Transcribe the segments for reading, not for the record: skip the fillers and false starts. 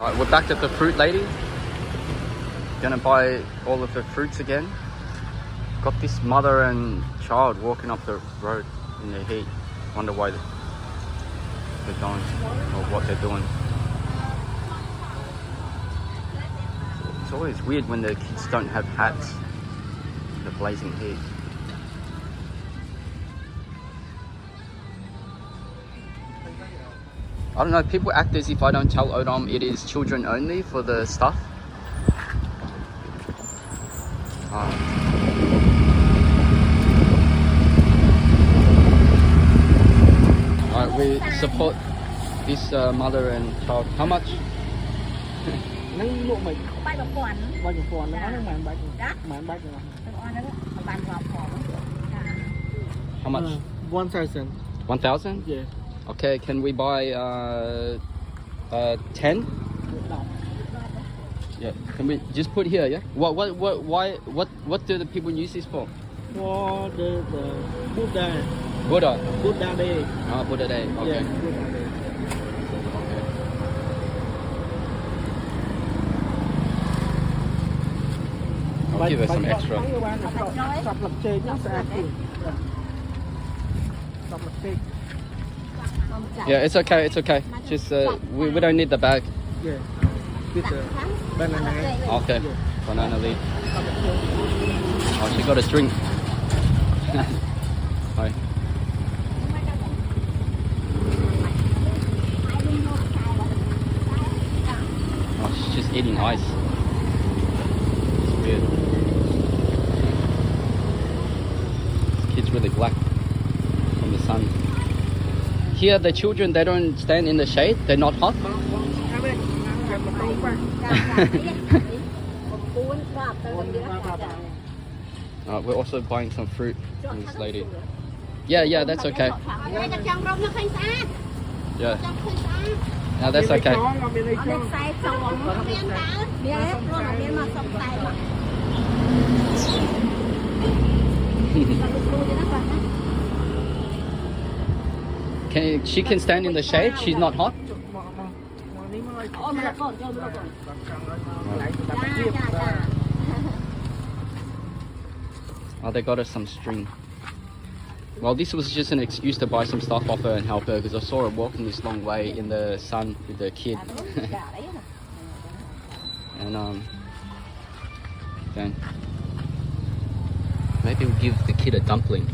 Alright, we're back at the fruit lady. Gonna buy all of the fruits again. Got this mother and child walking up the road in the heat. Wonder why they're going or what they're doing. It's always weird when the kids don't have hats in the blazing heat. I don't know, people act as if I don't tell Odom it is children only for the stuff. Alright, we support this mother and child. How much? How much? 1,000. 1,000? Yeah. Okay, can we buy 10? Yeah. Can we just put here? Yeah. What do the people use this for? For the Buddha. Buddha. Day. Ah, Buddha Day. Okay. Yeah, Buddha Day. Okay. I'll give her some extra. Yeah, it's okay. It's okay. Just we don't need the bag. Yeah. With the banana. Okay. Banana leaf. Oh, she got a drink. Hi. Oh, she's just eating ice. It's weird. This kid's really black from the sun. Here, the children, they don't stand in the shade. They're not hot. We're also buying some fruit from this lady. Yeah, that's okay. Yeah. No, that's okay. She can stand in the shade? She's not hot? Oh, they got her some string. Well, this was just an excuse to buy some stuff off her and help her because I saw her walking this long way in the sun with the kid. And then maybe we'll give the kid a dumpling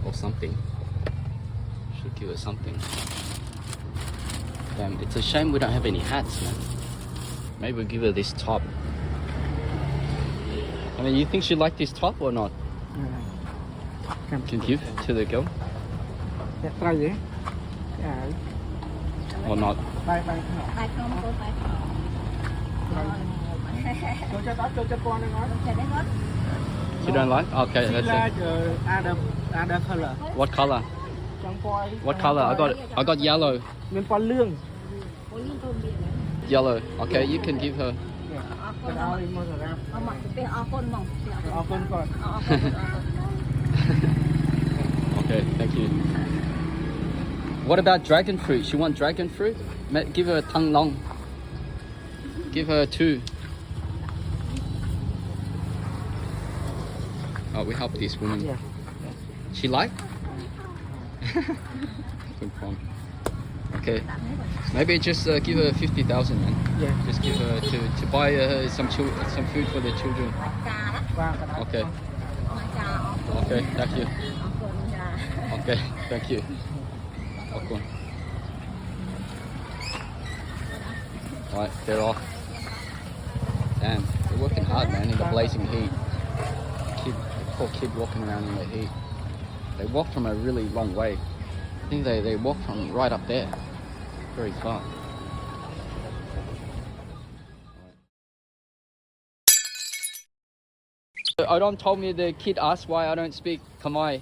or something. Should give her something. Damn, it's a shame we don't have any hats, man. Maybe we'll give her this top. I mean, you think she'd like this top or not? Can give to the girl? Or not? She don't like? Okay, that's it. What color? What color? I got yellow. Yellow. Okay, you can give her. Okay, thank you. What about dragon fruit? She want dragon fruit? Give her a tang long. Give her 2. Oh, we help this woman. Yeah. She like? Good point. Okay. Maybe just give her 50,000, man. Yeah. Just give her to buy her some food for the children. Okay. Okay, thank you. Okay, thank you. Okay. Alright, they're off. Damn, they're working hard, man, in the blazing heat. Poor kid walking around in the heat. They walk from a really long way. I think they walk from right up there. Very far. Odom told me the kid asked why I don't speak Khmer.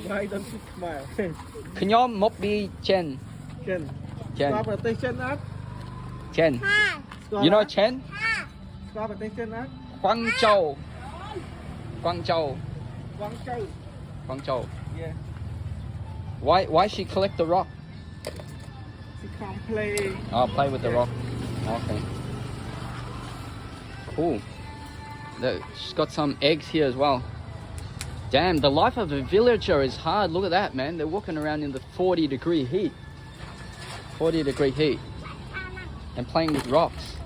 Why don't you smile? Knyom mop bi chen. Chen. Chen. Chen. Chen. You know Chen? Chen. Guangzhou. Guangzhou. Guangzhou. Guangzhou. Yeah. Why she collect the rock? She come play. Oh, play with the rock. Okay. Cool. She's got some eggs here as well. Damn, the life of a villager is hard. Look at that, man. They're walking around in the 40-degree heat. 40-degree heat. And playing with rocks.